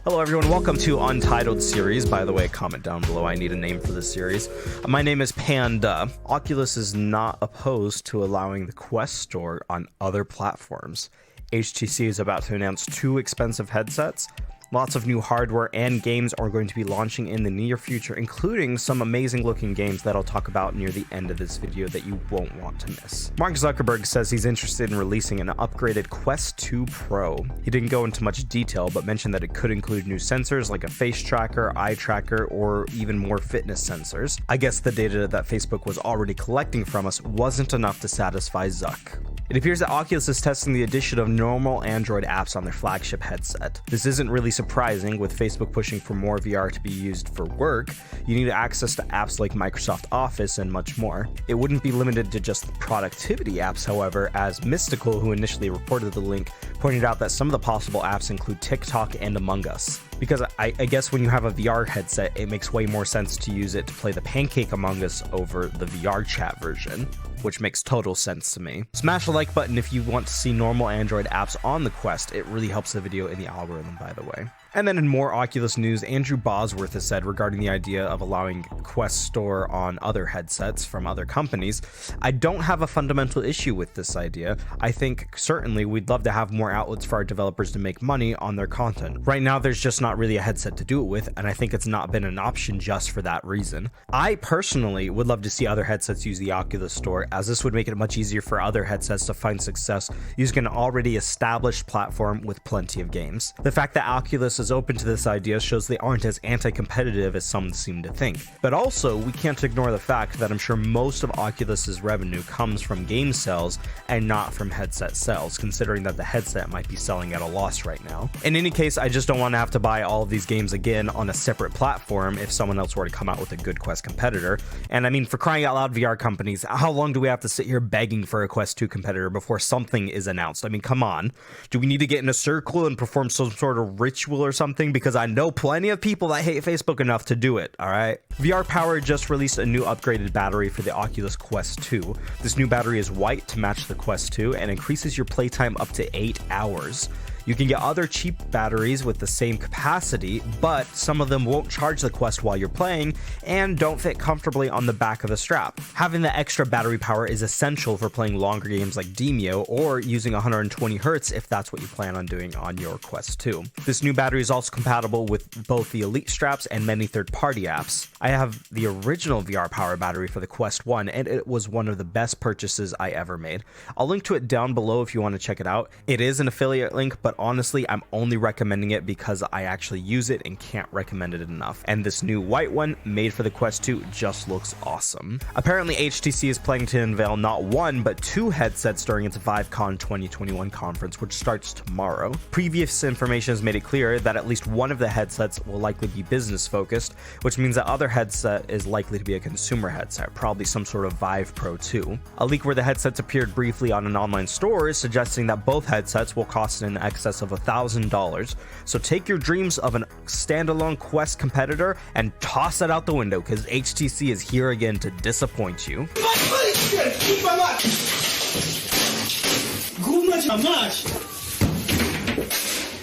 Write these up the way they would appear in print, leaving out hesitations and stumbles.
Hello everyone, welcome to Untitled Series. By the way, comment down below, I need a name for this series. My name is Panda. Oculus is not opposed to allowing the Quest Store on other platforms. HTC is about to announce 2 expensive headsets. Lots of new hardware and games are going to be launching in the near future, including some amazing looking games that I'll talk about near the end of this video that you won't want to miss. Mark Zuckerberg says he's interested in releasing an upgraded Quest 2 Pro. He didn't go into much detail, but mentioned that it could include new sensors like a face tracker, eye tracker, or even more fitness sensors. I guess the data that Facebook was already collecting from us wasn't enough to satisfy Zuck. It appears that Oculus is testing the addition of normal Android apps on their flagship headset. This isn't really surprising, with Facebook pushing for more VR to be used for work. You need access to apps like Microsoft Office and much more. It wouldn't be limited to just productivity apps, however, as Mystical, who initially reported the link, pointed out that some of the possible apps include TikTok and Among Us. Because I guess when you have a VR headset, it makes way more sense to use it to play the Pancake Among Us over the VR chat version, which makes total sense to me. Smash the like button if you want to see normal Android apps on the Quest. It really helps the video in the algorithm, by the way. And then in more Oculus news, Andrew Bosworth has said regarding the idea of allowing Quest Store on other headsets from other companies, I don't have a fundamental issue with this idea. I think certainly we'd love to have more outlets for our developers to make money on their content. Right now, there's just not really a headset to do it with, and I think it's not been an option just for that reason. I personally would love to see other headsets use the Oculus Store, as this would make it much easier for other headsets to find success using an already established platform with plenty of games. The fact that Oculus is open to this idea shows they aren't as anti-competitive as some seem to think. But also, we can't ignore the fact that I'm sure most of Oculus's revenue comes from game sales and not from headset sales, considering that the headset might be selling at a loss right now. In any case, I just don't want to have to buy all of these games again on a separate platform if someone else were to come out with a good Quest competitor. And I mean, for crying out loud, VR companies, how long do we have to sit here begging for a Quest 2 competitor before something is announced? I mean, come on. Do we need to get in a circle and perform some sort of ritual or something? Because I know plenty of people that hate Facebook enough to do it, alright? VR Power just released a new upgraded battery for the Oculus Quest 2. This new battery is white to match the Quest 2 and increases your playtime up to 8 hours. You can get other cheap batteries with the same capacity, but some of them won't charge the Quest while you're playing and don't fit comfortably on the back of the strap. Having the extra battery power is essential for playing longer games like Demio or using 120 Hz if that's what you plan on doing on your Quest 2. This new battery is also compatible with both the Elite straps and many third-party apps. I have the original VR Power battery for the Quest 1 and it was one of the best purchases I ever made. I'll link to it down below if you want to check it out. It is an affiliate link, but honestly, I'm only recommending it because I actually use it and can't recommend it enough. And this new white one, made for the Quest 2, just looks awesome. Apparently, HTC is planning to unveil not 1, but 2 headsets during its ViveCon 2021 conference, which starts tomorrow. Previous information has made it clear that at least one of the headsets will likely be business-focused, which means that other headset is likely to be a consumer headset, probably some sort of Vive Pro 2. A leak where the headsets appeared briefly on an online store is suggesting that both headsets will cost in excess of $1,000. So take your dreams of a standalone Quest competitor and toss it out the window, because HTC is here again to disappoint you.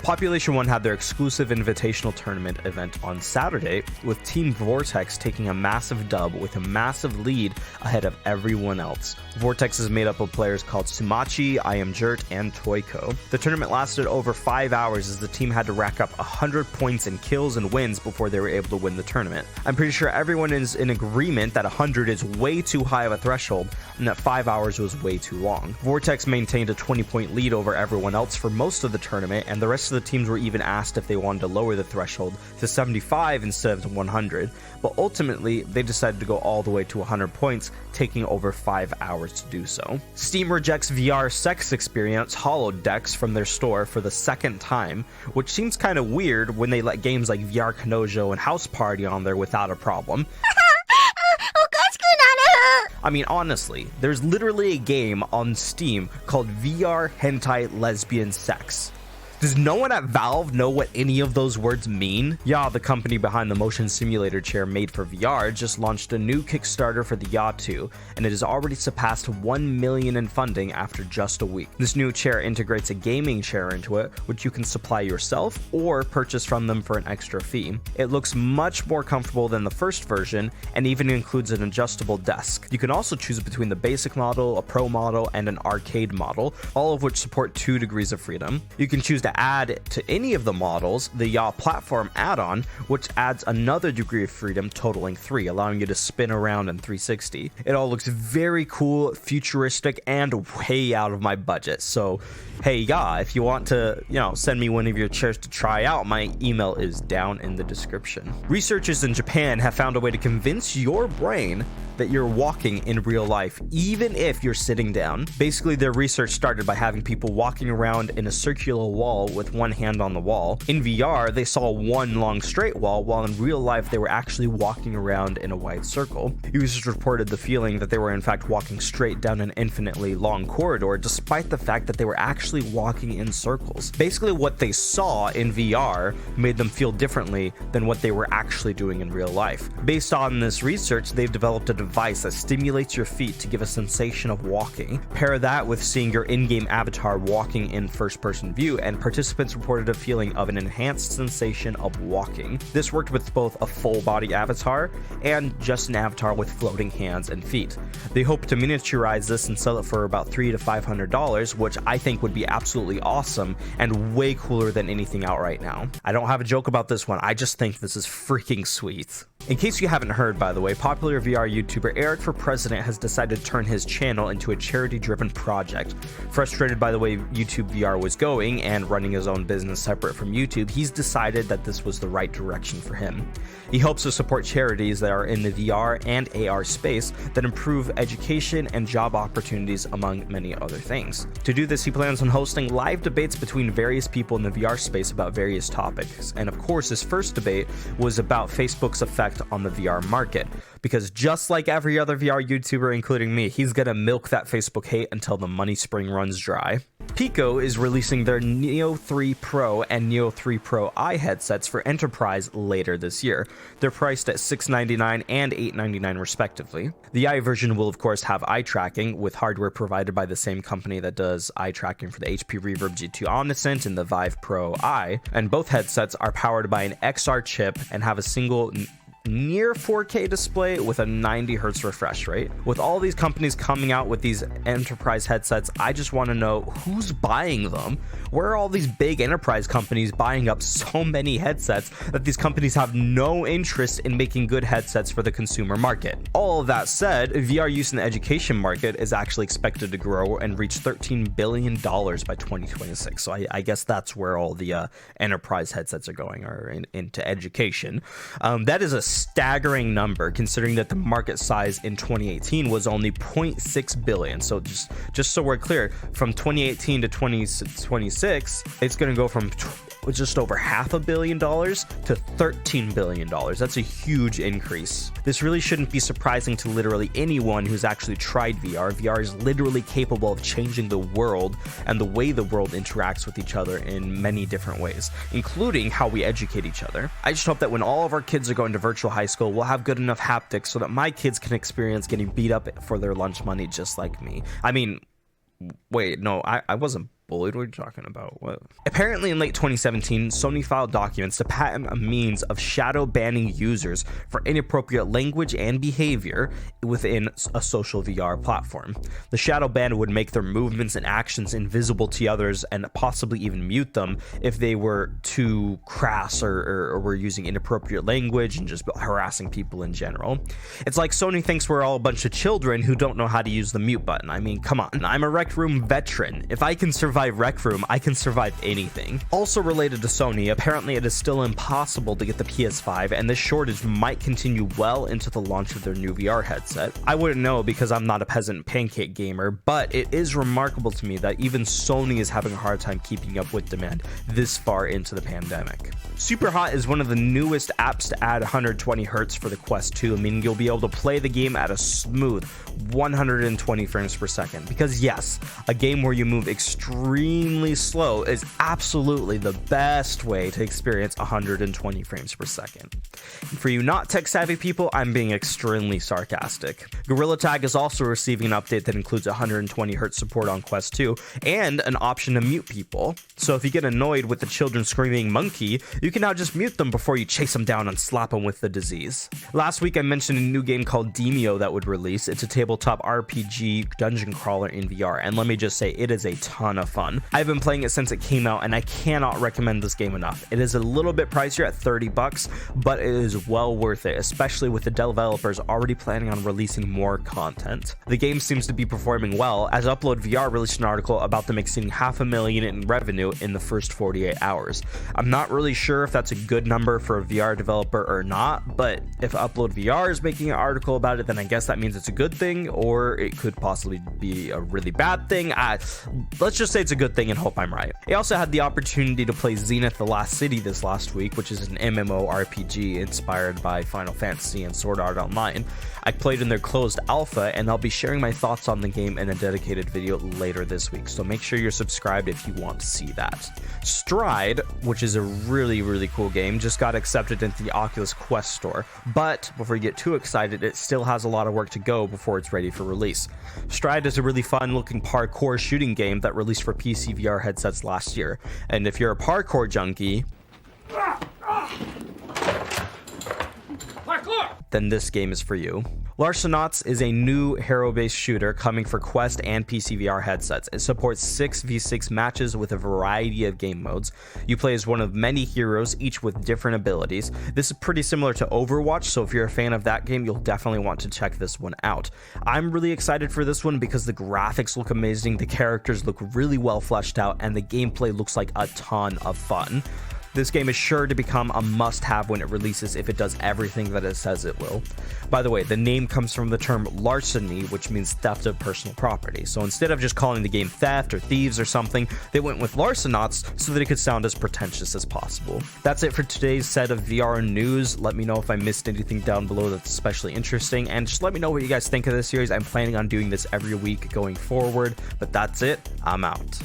Population 1 had their exclusive invitational tournament event on Saturday, with Team Vortex taking a massive dub with a massive lead ahead of everyone else. Vortex is made up of players called Sumachi, I Am Jert, and Toiko. The tournament lasted over 5 hours as the team had to rack up 100 points in kills and wins before they were able to win the tournament. I'm pretty sure everyone is in agreement that 100 is way too high of a threshold and that 5 hours was way too long. Vortex maintained a 20-point lead over everyone else for most of the tournament, and the rest of the teams were even asked if they wanted to lower the threshold to 75 instead of 100, but ultimately they decided to go all the way to 100 points, taking over 5 hours to do so. Steam rejects VR sex experience holodecks from their store for the second time, which seems kind of weird when they let games like VR Kanojo and House Party on there without a problem. I mean, honestly, there's literally a game on Steam called VR Hentai Lesbian Sex. Does no one at Valve know what any of those words mean? Yeah, the company behind the motion simulator chair made for VR just launched a new Kickstarter for the Yaw 2, and it has already surpassed 1 million in funding after just a week. This new chair integrates a gaming chair into it, which you can supply yourself or purchase from them for an extra fee. It looks much more comfortable than the first version and even includes an adjustable desk. You can also choose between the basic model, a pro model, and an arcade model, all of which support 2 degrees of freedom. You can choose to add to any of the models the Yaw platform add-on, which adds another degree of freedom, totaling 3, allowing you to spin around in 360. It all looks very cool, futuristic, and way out of my budget. So hey, Yaw, if you want to, send me one of your chairs to try out, my email is down in the description. Researchers in Japan have found a way to convince your brain that you're walking in real life, even if you're sitting down. Basically, their research started by having people walking around in a circular wall with one hand on the wall. In VR, they saw one long straight wall, while in real life, they were actually walking around in a wide circle. Users reported the feeling that they were in fact walking straight down an infinitely long corridor, despite the fact that they were actually walking in circles. Basically, what they saw in VR made them feel differently than what they were actually doing in real life. Based on this research, they've developed a device that stimulates your feet to give a sensation of walking. Pair that with seeing your in-game avatar walking in first-person view, and participants reported a feeling of an enhanced sensation of walking. This worked with both a full-body avatar and just an avatar with floating hands and feet. They hope to miniaturize this and sell it for about $300 to $500, which I think would be absolutely awesome and way cooler than anything out right now. I don't have a joke about this one, I just think this is freaking sweet. In case you haven't heard, by the way, popular VR YouTuber Eric for President has decided to turn his channel into a charity-driven project. Frustrated by the way YouTube VR was going and running his own business separate from YouTube, he's decided that this was the right direction for him. He hopes to support charities that are in the VR and AR space that improve education and job opportunities, among many other things. To do this, he plans on hosting live debates between various people in the VR space about various topics. And of course, his first debate was about Facebook's effect on the VR market, because just like every other VR YouTuber, including me, he's gonna milk that Facebook hate until the money spring runs dry. Pico is releasing their Neo 3 Pro and Neo 3 Pro Eye headsets for enterprise later this year. They're priced at $699 and $899 respectively. The Eye version will of course have eye tracking, with hardware provided by the same company that does eye tracking for the HP Reverb G2 Omniscient and the Vive Pro Eye, and both headsets are powered by an XR chip and have a single near 4K display with a 90 Hz refresh rate. With all these companies coming out with these enterprise headsets, I just want to know who's buying them. Where are all these big enterprise companies buying up so many headsets that these companies have no interest in making good headsets for the consumer market? All of that said, VR use in the education market is actually expected to grow and reach $13 billion by 2026. So I guess that's where all the enterprise headsets are going, or into education. That is a staggering number, considering that the market size in 2018 was only 0.6 billion. So just so we're clear, from 2018 to 2026, it's going to go from just over $500 million to $13 billion. That's a huge increase. This really shouldn't be surprising to literally anyone who's actually tried VR. VR is literally capable of changing the world and the way the world interacts with each other in many different ways, including how we educate each other. I just hope that when all of our kids are going to virtual high school, we'll have good enough haptics so that my kids can experience getting beat up for their lunch money just like me. I mean, wait, no, I wasn't bullied. What are you talking about? What? Apparently in late 2017, Sony filed documents to patent a means of shadow banning users for inappropriate language and behavior within a social VR platform. The shadow ban would make their movements and actions invisible to others and possibly even mute them if they were too crass or were using inappropriate language and just harassing people in general. It's like Sony thinks we're all a bunch of children who don't know how to use the mute button. I mean, come on. I'm a Rec Room veteran. If I can survive Rec Room, I can survive anything. Also related to Sony, apparently it is still impossible to get the PS5, and this shortage might continue well into the launch of their new VR headset. I wouldn't know because I'm not a peasant pancake gamer, but it is remarkable to me that even Sony is having a hard time keeping up with demand this far into the pandemic. Superhot is one of the newest apps to add 120 Hz for the Quest 2, meaning you'll be able to play the game at a smooth 120 frames per second. Because yes, a game where you move extremely extremely slow is absolutely the best way to experience 120 frames per second. And for you not tech savvy people, I'm being extremely sarcastic. Gorilla Tag is also receiving an update that includes 120Hz support on Quest 2 and an option to mute people. So if you get annoyed with the children screaming monkey, you can now just mute them before you chase them down and slap them with the disease. Last week I mentioned a new game called Demio that would release. It's a tabletop RPG dungeon crawler in VR, and let me just say, it is a ton of fun. I've been playing it since it came out, and I cannot recommend this game enough. It is a little bit pricier at $30, but it is well worth it, especially with the developers already planning on releasing more content. The game seems to be performing well, as Upload VR released an article about them exceeding $500,000 in revenue in the first 48 hours. I'm not really sure if that's a good number for a VR developer or not, but if Upload VR is making an article about it, then I guess that means it's a good thing, or it could possibly be a really bad thing. Let's just say it's a good thing and hope I'm right. I also had the opportunity to play Zenith The Last City this last week, which is an MMORPG inspired by Final Fantasy and Sword Art Online. I played in their closed alpha, and I'll be sharing my thoughts on the game in a dedicated video later this week, so make sure you're subscribed if you want to see that. Stride, which is a really cool game, just got accepted into the Oculus Quest store, but before you get too excited, it still has a lot of work to go before it's ready for release. Stride is a really fun looking parkour shooting game that released for PC VR headsets last year, and if you're a parkour junkie, then this game is for you. Larcenauts is a new hero-based shooter coming for Quest and PC VR headsets. It supports 6v6 matches with a variety of game modes. You play as one of many heroes, each with different abilities. This is pretty similar to Overwatch, so if you're a fan of that game, you'll definitely want to check this one out. I'm really excited for this one because the graphics look amazing, the characters look really well fleshed out, and the gameplay looks like a ton of fun. This game is sure to become a must-have when it releases if it does everything that it says it will. By the way, the name comes from the term larceny, which means theft of personal property. So instead of just calling the game theft or thieves or something, they went with Larcenauts so that it could sound as pretentious as possible. That's it for today's set of VR news. Let me know if I missed anything down below that's especially interesting, and just let me know what you guys think of this series. I'm planning on doing this every week going forward, but that's it. I'm out.